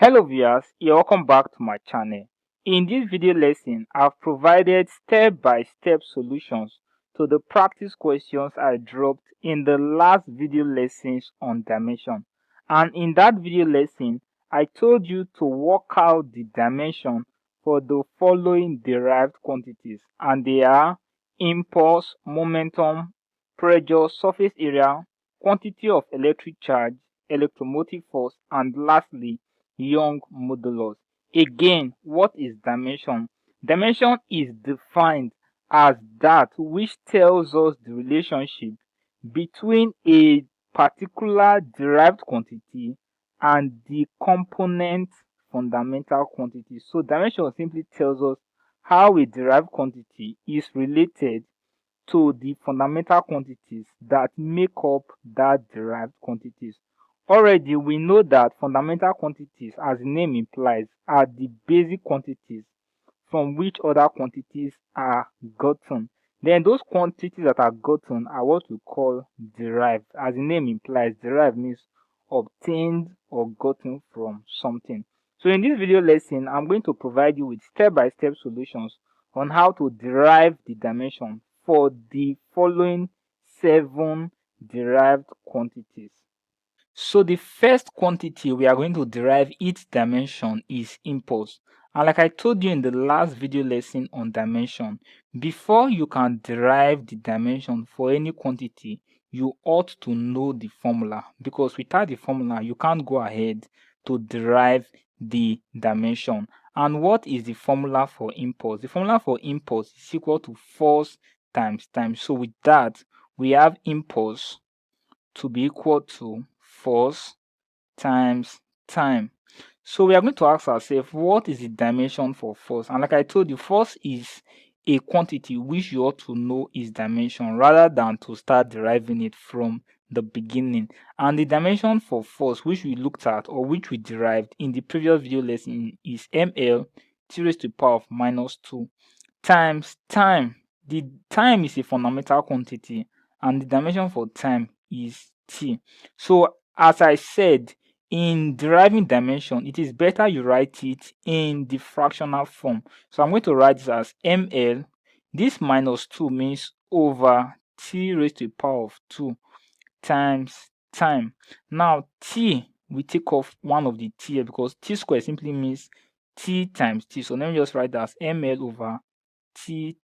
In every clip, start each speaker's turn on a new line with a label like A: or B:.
A: Hello viewers, welcome back to my channel. In this video lesson, I've provided step-by-step solutions to the practice questions I dropped in the last video lessons on dimension. And in that video lesson, I told you to work out the dimension for the following derived quantities, and they are impulse, momentum, pressure, surface area, quantity of electric charge, electromotive force, and lastly, Young modulus. Again, what is dimension? Dimension is defined as that which tells us the relationship between a particular derived quantity and the component fundamental quantity. So dimension simply tells us how a derived quantity is related to the fundamental quantities that make up that derived quantities. Already we know that fundamental quantities, as the name implies, are the basic quantities from which other quantities are gotten. Then those quantities that are gotten are what we call derived. As the name implies, derived means obtained or gotten from something. So in this video lesson, I'm going to provide you with step-by-step solutions on how to derive the dimension for the following 7 derived quantities. So the first quantity we are going to derive its dimension is impulse. And like I told you in the last video lesson on dimension, before you can derive the dimension for any quantity, you ought to know the formula, because without the formula, you can't go ahead to derive the dimension. And what is the formula for impulse? The formula for impulse is equal to force times time. So with that, we have impulse to be equal to force times time. So we are going to ask ourselves, what is the dimension for force? And like I told you, force is a quantity which you ought to know its dimension rather than to start deriving it from the beginning. And the dimension for force which we looked at, or which we derived in the previous video lesson, is ml t raised to the power of minus 2 times time. The time is a fundamental quantity and the dimension for time is t. So as I said, in deriving dimension, it is better you write it in the fractional form. So I'm going to write this as ml. This minus 2 means over t raised to the power of 2 times time. Now t, we take off one of the t here because t squared simply means t times t. So let me just write that as ml over t.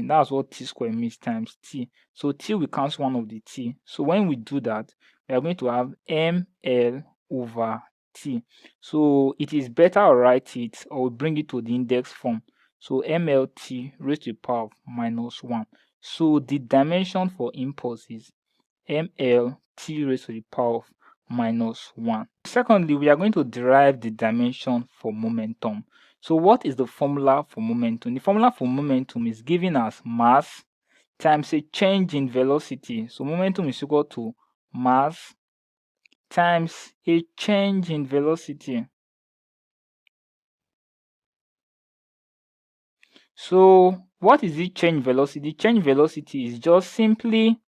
A: That's what t squared means, times t. So t will cancel one of the t. So when we do that, we are going to have ml over t. So it is better to write it or bring it to the index form. So mlt raised to the power of minus 1. So the dimension for impulse is ml t raised to the power of minus 1. Secondly, we are going to derive the dimension for momentum. So what is the formula for momentum? The formula for momentum is given as mass times a change in velocity. So momentum is equal to mass times a change in velocity. So what is the change velocity? Change velocity is just simply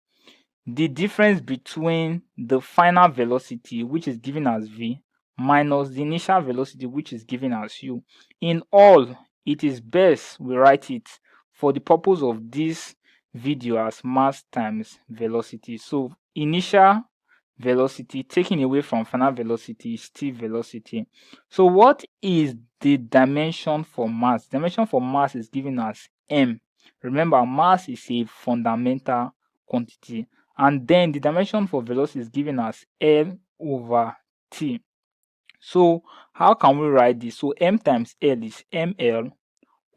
A: the difference between the final velocity, which is given as v, minus the initial velocity, which is given as u. In all, it is best we write it for the purpose of this video as mass times velocity. So initial velocity taken away from final velocity is t velocity. So what is the dimension for mass? Dimension for mass is given as m. Remember, mass is a fundamental quantity. And then the dimension for velocity is given as L over T. So how can we write this? So M times L is ML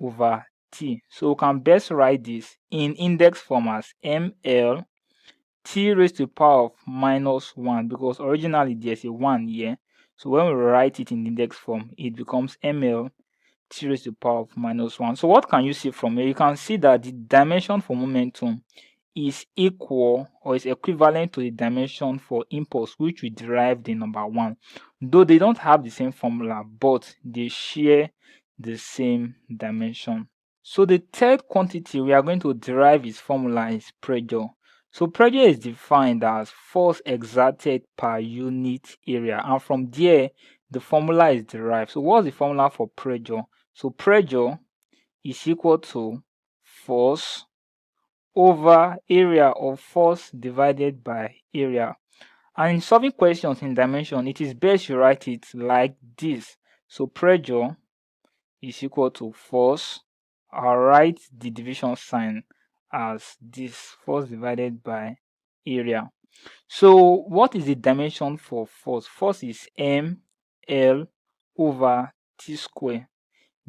A: over T. So we can best write this in index form as ML T raised to the power of minus 1, because originally there's a 1 here. So when we write it in index form, it becomes ML T raised to the power of minus 1. So what can you see from here? You can see that the dimension for momentum is equal or is equivalent to the dimension for impulse, which we derived in number 1. Though they don't have the same formula, but they share the same dimension. So the third quantity we are going to derive its formula is pressure. So pressure is defined as force exerted per unit area, and from there the formula is derived. So what's the formula for pressure? So pressure is equal to force over area of force divided by area. And in solving questions in dimension, it is best you write it like this. So pressure is equal to force. I'll write the division sign as this, force divided by area. So what is the dimension for force? Force is ml over t square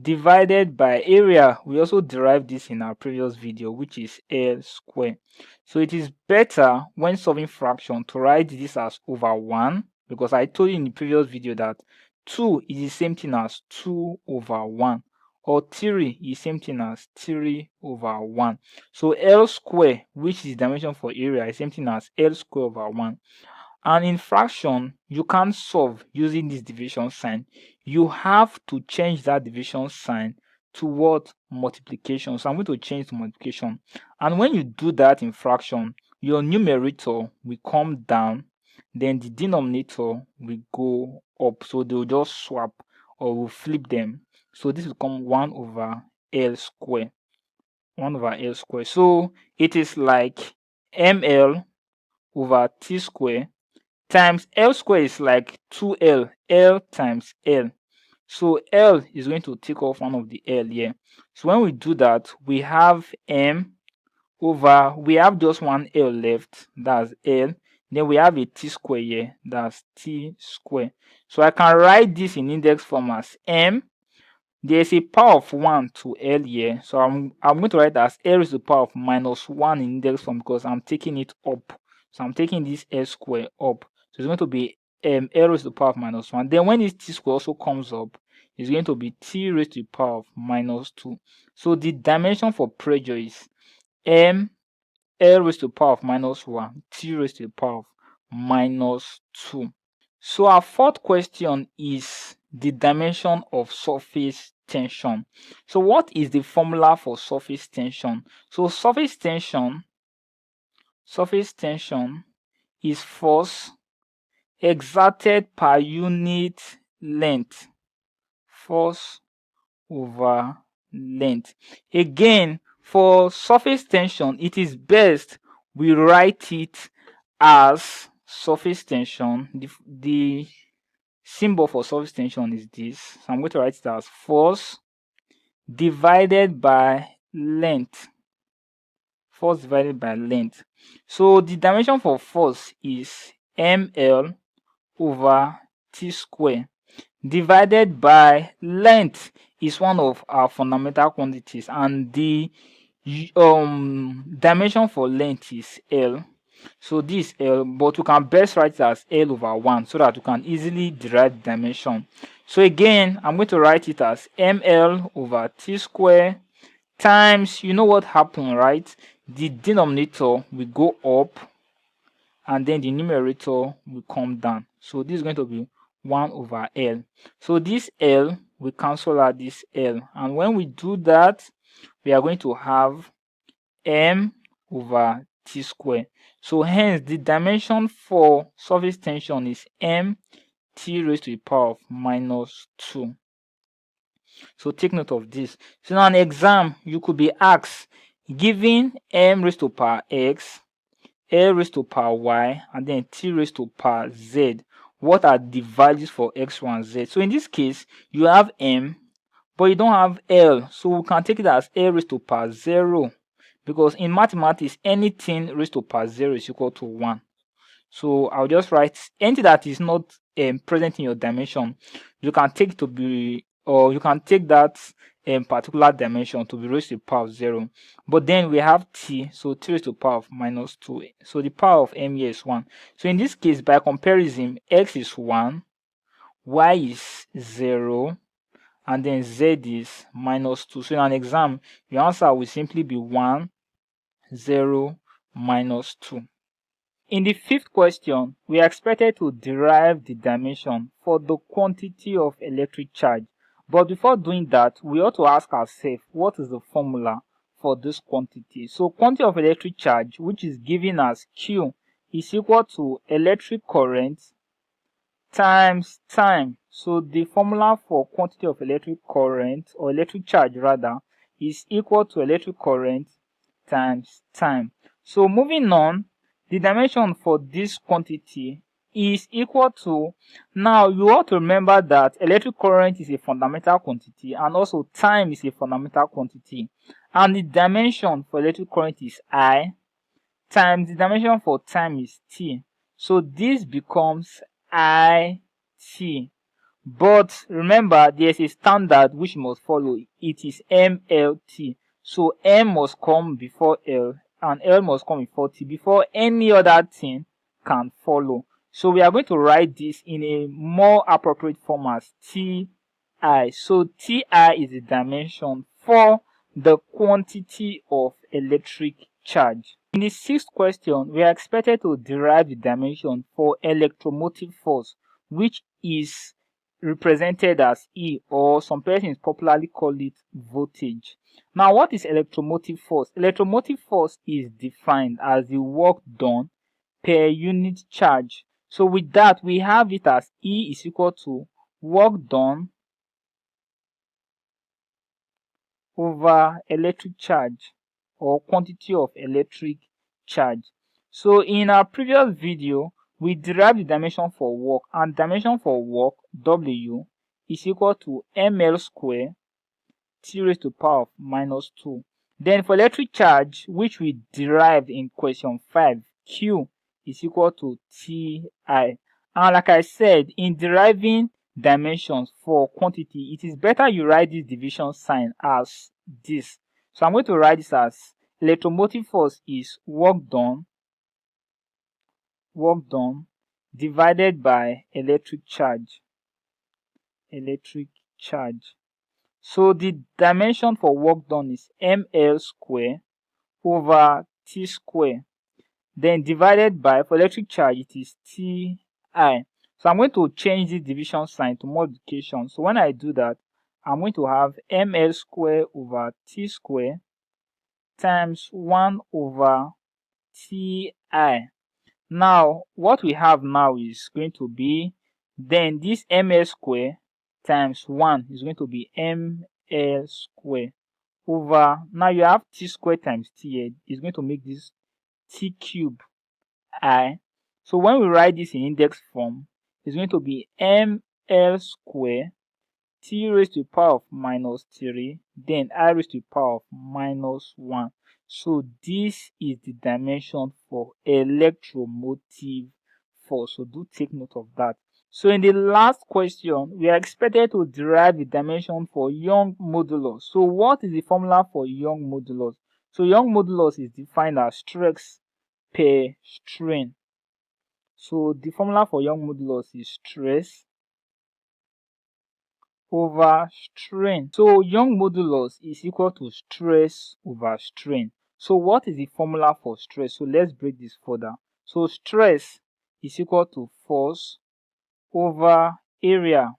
A: divided by area. We also derived this in our previous video, which is L square. So it is better when solving fraction to write this as over 1, because I told you in the previous video that 2 is the same thing as 2 over 1, or 3 is the same thing as 3 over 1. So L square, which is dimension for area, is the same thing as L square over 1. And in fraction, you can't solve using this division sign. You have to change that division sign to what? Multiplication. So I'm going to change to multiplication. And when you do that in fraction, your numerator will come down, then the denominator will go up. So they'll just swap, or we'll flip them. So this will become 1 over L square. 1 over L square. So it is like ml over t square times L square is like 2L, L times L. So L is going to take off one of the L here. So when we do that, we have M over, we have just one L left, that's L. Then we have a T square here, that's T square. So I can write this in index form as M. There's a power of 1 to L here. So I'm going to write as L is the power of minus 1 in index form, because I'm taking it up. So I'm taking this L square up. So it's going to be L raised to the power of minus 1. Then when this T square also comes up, it's going to be T raised to the power of minus 2. So the dimension for pressure is M L raised to the power of minus 1, T raised to the power of minus 2. So our fourth question is the dimension of surface tension. So what is the formula for surface tension? So surface tension is force exerted per unit length, force over length. Again, for surface tension, it is best we write it as surface tension. The symbol for surface tension is this. So I'm going to write it as force divided by length. Force divided by length. So the dimension for force is ml over t square divided by length is one of our fundamental quantities, and the dimension for length is L. So this L, but we can best write it as L over 1 so that we can easily derive the dimension. So again, I'm going to write it as ml over t square times, you know what happened, right? The denominator will go up and then the numerator will come down. So this is going to be 1 over L. So this L will cancel out this L, and when we do that, we are going to have m over t square. So hence the dimension for surface tension is m t raised to the power of minus 2. So take note of this. So now in an exam, you could be asked, given m raised to power x, L raised to power y, and then t raised to power z, what are the values for x1 and z? So in this case, you have m, but you don't have L. So we can take it as L raised to power 0, because in mathematics, anything raised to power 0 is equal to 1. So I'll just write anything that is not present in your dimension, you can take to be, or you can take that particular dimension to be raised to the power of 0. But then we have t, so t raised to the power of minus 2. So the power of m here is 1. So in this case, by comparison, x is 1, y is 0, and then z is minus 2. So in an exam, your answer will simply be 1, 0, minus 2. In the fifth question, we are expected to derive the dimension for the quantity of electric charge. But before doing that, we ought to ask ourselves, what is the formula for this quantity? So quantity of electric charge, which is given as Q, is equal to electric current times time. So the formula for quantity of electric current, or electric charge rather, is equal to electric current times time. So moving on, the dimension for this quantity is equal to, now you ought to remember that electric current is a fundamental quantity and also time is a fundamental quantity, and the dimension for electric current is I times the dimension for time is T. So this becomes IT. But remember, there's a standard which you must follow. It is MLT. So M must come before L and L must come before T before any other thing can follow. So we are going to write this in a more appropriate form as TI. So TI is the dimension for the quantity of electric charge. In the sixth question, we are expected to derive the dimension for electromotive force, which is represented as E, or some persons popularly call it voltage. Now, what is electromotive force? Electromotive force is defined as the work done per unit charge. So with that, we have it as E is equal to work done over electric charge, or quantity of electric charge. So in our previous video, we derived the dimension for work, and dimension for work, W, is equal to ml square T raised to the power of minus 2. Then for electric charge, which we derived in question 5, Q is equal to Ti. And like I said, in deriving dimensions for quantity, it is better you write this division sign as this. So I'm going to write this as electromotive force is work done divided by electric charge. So the dimension for work done is ml square over T square. Then divided by, for electric charge, it is Ti. So I'm going to change the division sign to multiplication. So when I do that, I'm going to have ml square over T square times 1 over Ti. Now, what we have now is going to be, then this ml square times 1 is going to be ml square over, now you have T square times T here, is going to make this T cube I. So when we write this in index form, it's going to be ml square T raised to the power of minus 3, then I raised to the power of minus 1. So this is the dimension for electromotive force. So do take note of that. So in the last question, we are expected to derive the dimension for Young modulus. So what is the formula for Young modulus? So Young modulus is defined as stress per strain. So the formula for Young modulus is stress over strain. So Young modulus is equal to stress over strain. So what is the formula for stress? So let's break this further. So stress is equal to force over area.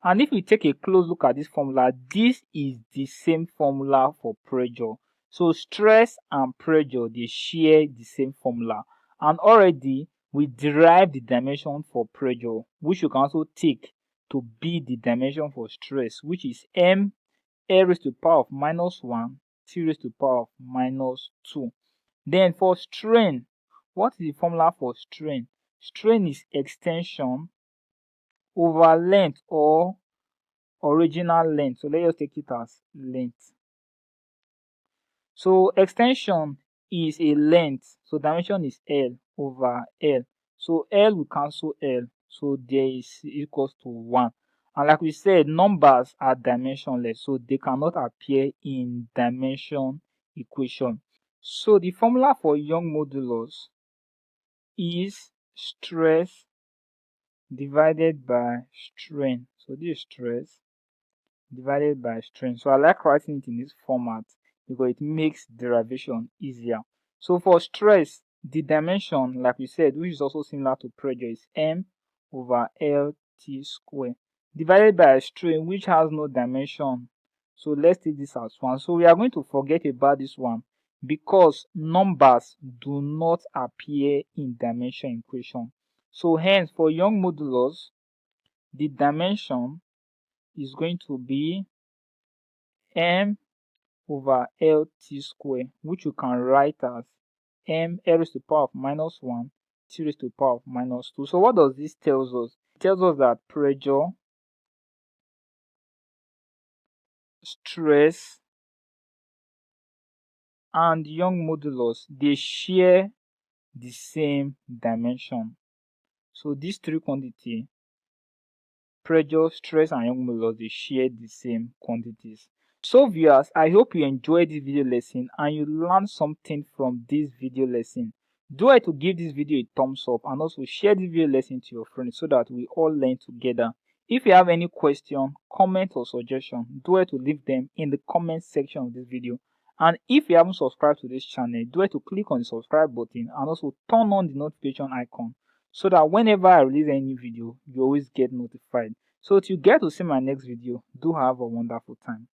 A: And if we take a close look at this formula, this is the same formula for pressure. So stress and pressure, they share the same formula. And already we derived the dimension for pressure, which you can also take to be the dimension for stress, which is m L raised to the power of minus 1 T raised to the power of minus 2. Then for strain, what is the formula for strain? Strain is extension over length, or original length. So let's take it as length. So extension is a length, so dimension is L over L. So L will cancel L, so there is equals to 1. And like we said, numbers are dimensionless, so they cannot appear in dimension equation. So the formula for Young modulus is stress divided by strain. So this is stress divided by strain. So I like writing it in this format because it makes derivation easier. So for stress, the dimension, like we said, which is also similar to pressure, is m over lt square divided by strain, which has no dimension. So let's take this as 1. So we are going to forget about this one because numbers do not appear in dimension equation. So hence, for Young modulus, the dimension is going to be m over lt square, which you can write as m l raised to the power of minus 1 t raised to the power of minus 2. So what does this tell us? It tells us that pressure, stress, and Young modulus, they share the same dimension. So these three quantities, pressure, stress, and Young modulus, they share the same quantities. So viewers, I hope you enjoyed this video lesson and you learned something from this video lesson. Do it to give this video a thumbs up and also share this video lesson to your friends so that we all learn together. If you have any question, comment, or suggestion, do it to leave them in the comment section of this video. And if you haven't subscribed to this channel, do it to click on the subscribe button and also turn on the notification icon so that whenever I release any video, you always get notified. So till you get to see my next video, do have a wonderful time.